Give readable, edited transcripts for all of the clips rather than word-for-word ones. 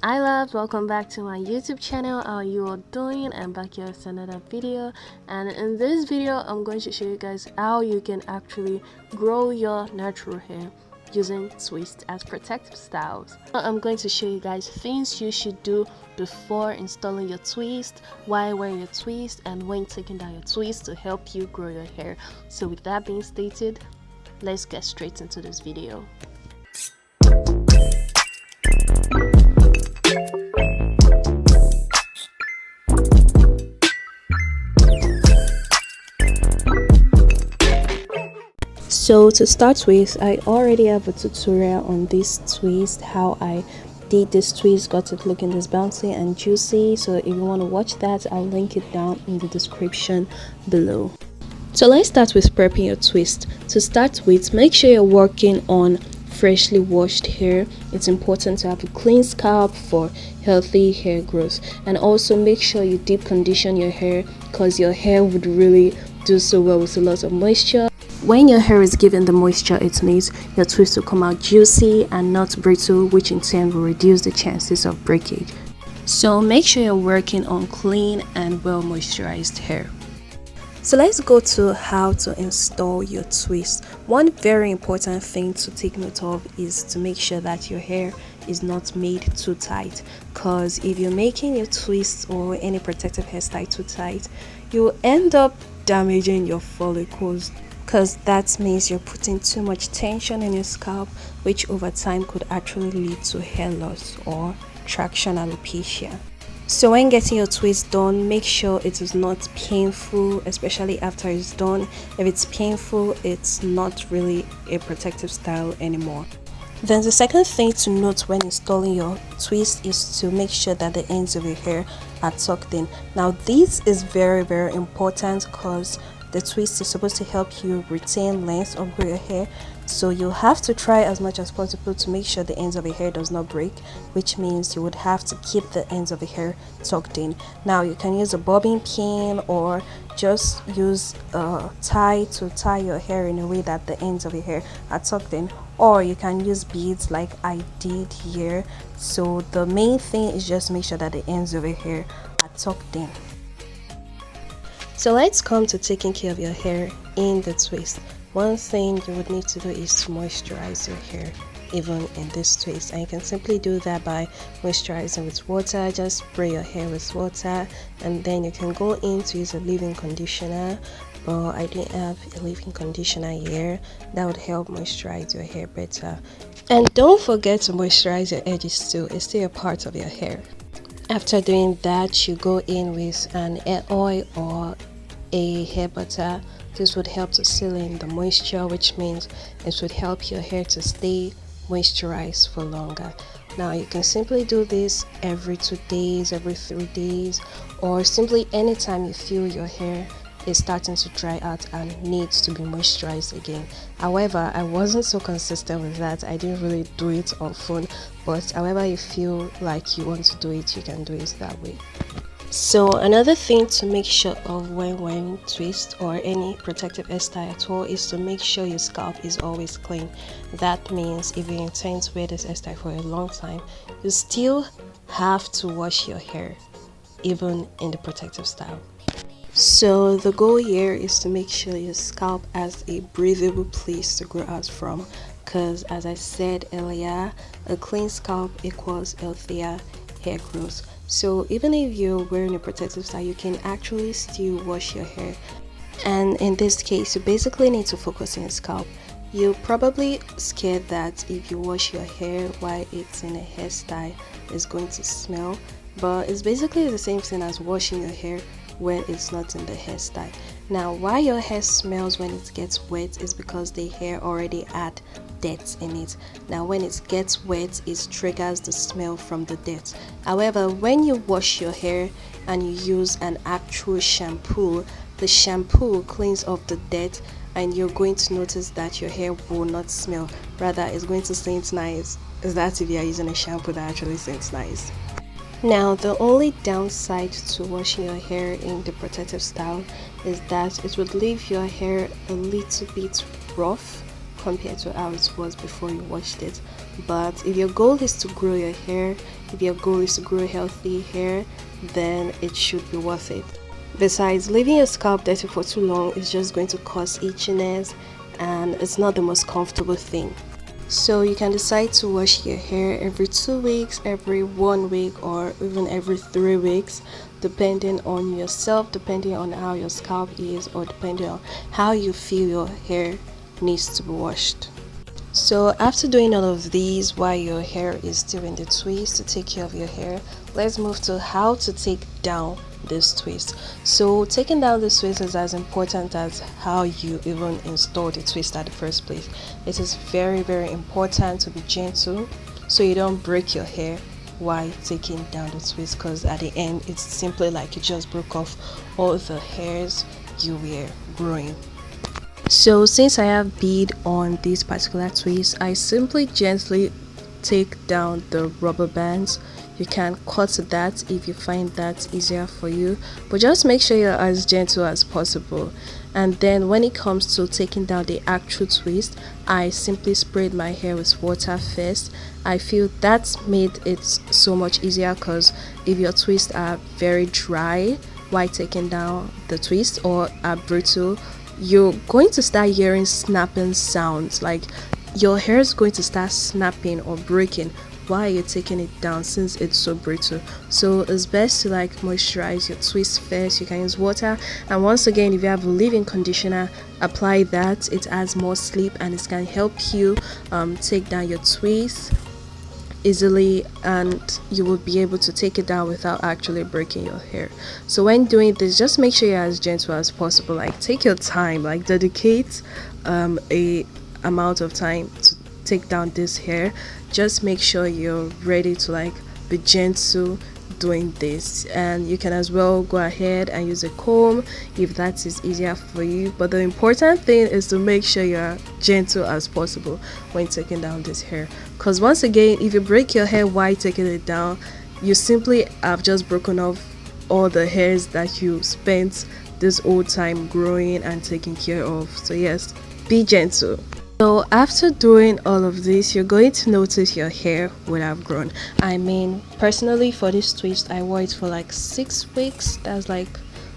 Hi loves, welcome back to my YouTube channel. How are you all doing? I'm back here with another video, and in this video I'm going to show you guys how you can actually grow your natural hair using twists as protective styles. I'm going to show you guys things you should do before installing your twist, why wearing your twist, and when taking down your twist to help you grow your hair. So with that being stated, let's get straight into this video. So to start with, I already have a tutorial on this twist, how I did this twist, got it looking this bouncy and juicy. So if you want to watch that, I'll link it down in the description below. So let's start with prepping your twist. To start with, make sure you're working on freshly washed hair. It's important to have a clean scalp for healthy hair growth, and also make sure you deep condition your hair, because your hair would really do so well with a lot of moisture. When your hair is given the moisture it needs, your twist will come out juicy and not brittle, which in turn will reduce the chances of breakage. So make sure you're working on clean and well moisturized hair. So let's go to how to install your twist. One very important thing to take note of is to make sure that your hair is not made too tight, because if you're making your twist or any protective hairstyle too tight, you'll end up damaging your follicles, because that means you're putting too much tension in your scalp, which over time could actually lead to hair loss or traction alopecia. So when getting your twist done, make sure it is not painful, especially after it's done. If it's painful, it's not really a protective style anymore. Then the second thing to note when installing your twist is to make sure that the ends of your hair are tucked in. Now this is very important, because the twist is supposed to help you retain length of your hair, so you have to try as much as possible to make sure the ends of your hair does not break, which means you would have to keep the ends of your hair tucked in. Now you can use a bobbin pin or just use a tie to tie your hair in a way that the ends of your hair are tucked in, or you can use beads like I did here. So the main thing is just make sure that the ends of your hair are tucked in. So let's come to taking care of your hair in the twist. One thing you would need to do is to moisturize your hair even in this twist, and you can simply do that by moisturizing with water. Just spray your hair with water, and then you can go in to use a leave-in conditioner, but I didn't have a leave-in conditioner here. That would help moisturize your hair better. And don't forget to moisturize your edges too, it's still a part of your hair. After doing that, you go in with an hair oil or a hair butter. This would help to seal in the moisture, which means it would help your hair to stay moisturized for longer. Now you can simply do this every 2 days, every 3 days, or simply anytime you feel your hair is starting to dry out and needs to be moisturized again. However, I wasn't so consistent with that. I didn't really do it on phone, but however you feel like you want to do it, you can do it that way. So another thing to make sure of when wearing twist or any protective hairstyle at all is to make sure your scalp is always clean. That means if you intend to wear this hairstyle for a long time, you still have to wash your hair even in the protective style. So the goal here is to make sure your scalp has a breathable place to grow out from, because as I said earlier, a clean scalp equals healthier hair growth. So even if you're wearing a protective style, you can actually still wash your hair, and in this case you basically need to focus on your scalp. You're probably scared that if you wash your hair while it's in a hairstyle, it's going to smell, but it's basically the same thing as washing your hair when it's not in the hairstyle. Now why your hair smells when it gets wet is because the hair already had dirt in it. Now when it gets wet, it triggers the smell from the dirt. However, when you wash your hair and you use an actual shampoo, the shampoo cleans off the dirt, and you're going to notice that your hair will not smell. Rather, it's going to scent nice. Is that if you are using a shampoo that actually scents nice. Now the only downside to washing your hair in the protective style is that it would leave your hair a little bit rough compared to how it was before you washed it. But if your goal is to grow your hair, if your goal is to grow healthy hair, then it should be worth it. Besides, leaving your scalp dirty for too long is just going to cause itchiness, and it's not the most comfortable thing. So you can decide to wash your hair every 2 weeks, every 1 week, or even every 3 weeks, depending on yourself, depending on how your scalp is, or depending on how you feel your hair needs to be washed. So after doing all of these while your hair is still in the twist to take care of your hair, let's move to how to take down this twist. So taking down this twist is as important as how you even install the twist at the first place. It is very important to be gentle so you don't break your hair while taking down the twist, because at the end it's simply like you just broke off all the hairs you were growing. So since I have bead on this particular twist, I simply gently take down the rubber bands. You can cut that if you find that easier for you, but just make sure you're as gentle as possible. And then when it comes to taking down the actual twist, I simply sprayed my hair with water first. I feel that's made it so much easier, because if your twists are very dry while taking down the twist or are brittle, you're going to start hearing snapping sounds, like your hair is going to start snapping or breaking while you're taking it down since it's so brittle. So it's best to like moisturize your twist first. You can use water, and once again, if you have a leave-in conditioner, apply that. It adds more sleep and it can help you take down your twist easily, and you will be able to take it down without actually breaking your hair. So when doing this, just make sure you're as gentle as possible. Like take your time, like dedicate a amount of time to take down this hair. Just make sure you're ready to like be gentle doing this, and you can as well go ahead and use a comb if that is easier for you. But the important thing is to make sure you're gentle as possible when taking down this hair, because once again, if you break your hair while taking it down, you simply have just broken off all the hairs that you spent this whole time growing and taking care of. So yes, be gentle. So after doing all of this, you're going to notice your hair would have grown. I mean, personally for this twist, I wore it for like 6 weeks. That's like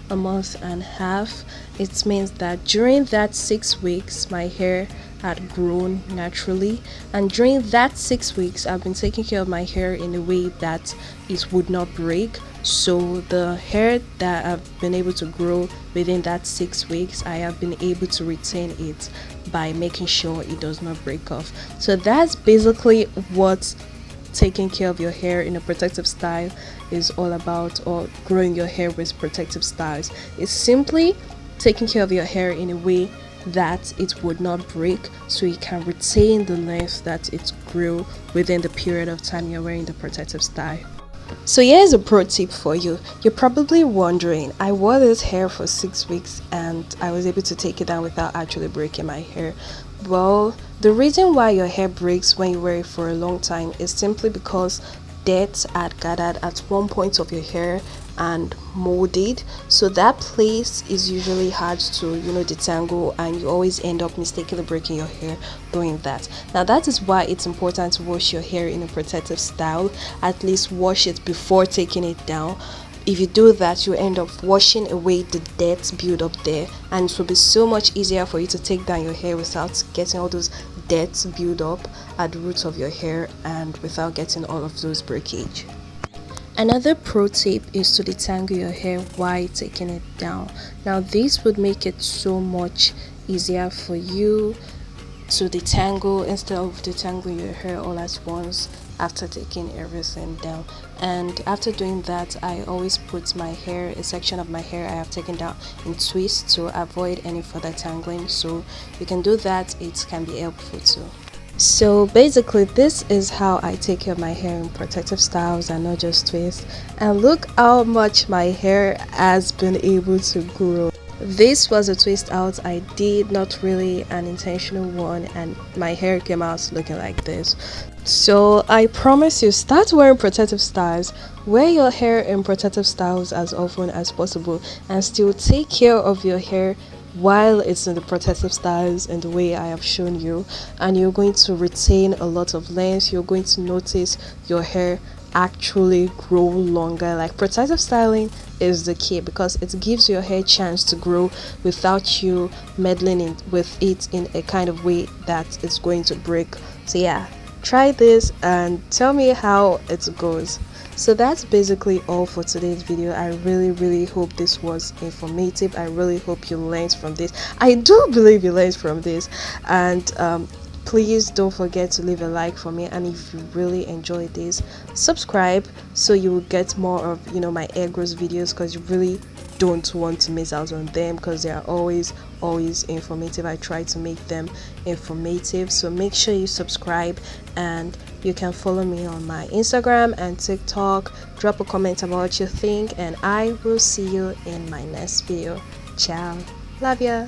a month and a half. It means that during that 6 weeks, my hair had grown naturally, and during that 6 weeks, I've been taking care of my hair in a way that it would not break. So the hair that I've been able to grow within that 6 weeks, I have been able to retain it by making sure it does not break off. So that's basically what taking care of your hair in a protective style is all about, or growing your hair with protective styles. It's simply taking care of your hair in a way that it would not break, so you can retain the length that it grew within the period of time you're wearing the protective style. So here's a pro tip for you. You're probably wondering, I wore this hair for 6 weeks and I was able to take it down without actually breaking my hair. Well, the reason why your hair breaks when you wear it for a long time is simply because dirt had gathered at one point of your hair and molded, so that place is usually hard to detangle, and you always end up mistakenly breaking your hair doing that. Now that is why it's important to wash your hair in a protective style. At least wash it before taking it down. If you do that, you end up washing away the dirt build up there, and it will be so much easier for you to take down your hair without getting all those dirt build up at the roots of your hair and without getting all of those breakage. Another pro tip is to detangle your hair while taking it down. Now this would make it so much easier for you to detangle instead of detangling your hair all at once after taking everything down. And after doing that, I always put my hair, a section of my hair I have taken down, in twists to avoid any further tangling. So you can do that, it can be helpful too. So basically, this is how I take care of my hair in protective styles and not just twists. And look how much my hair has been able to grow. This was a twist out I did, not really an intentional one, and my hair came out looking like this. So I promise you, start wearing protective styles. Wear your hair in protective styles as often as possible and still take care of your hair while it's in the protective styles in the way I have shown you, and you're going to retain a lot of length. You're going to notice your hair actually grow longer. Like protective styling is the key because it gives your hair chance to grow without you meddling with it in a kind of way that it's going to break. So yeah, try this and tell me how it goes. So that's basically all for today's video. I really hope this was informative. I really hope you learned from this. I do believe you learned from this. And please don't forget to leave a like for me, and if you really enjoyed this, subscribe so you will get more of my hair growth videos, because you really don't want to miss out on them, because they are always informative. I try to make them informative, so make sure you subscribe, and you can follow me on my Instagram and TikTok. Drop a comment about what you think, and I will see you in my next video. Ciao, love ya.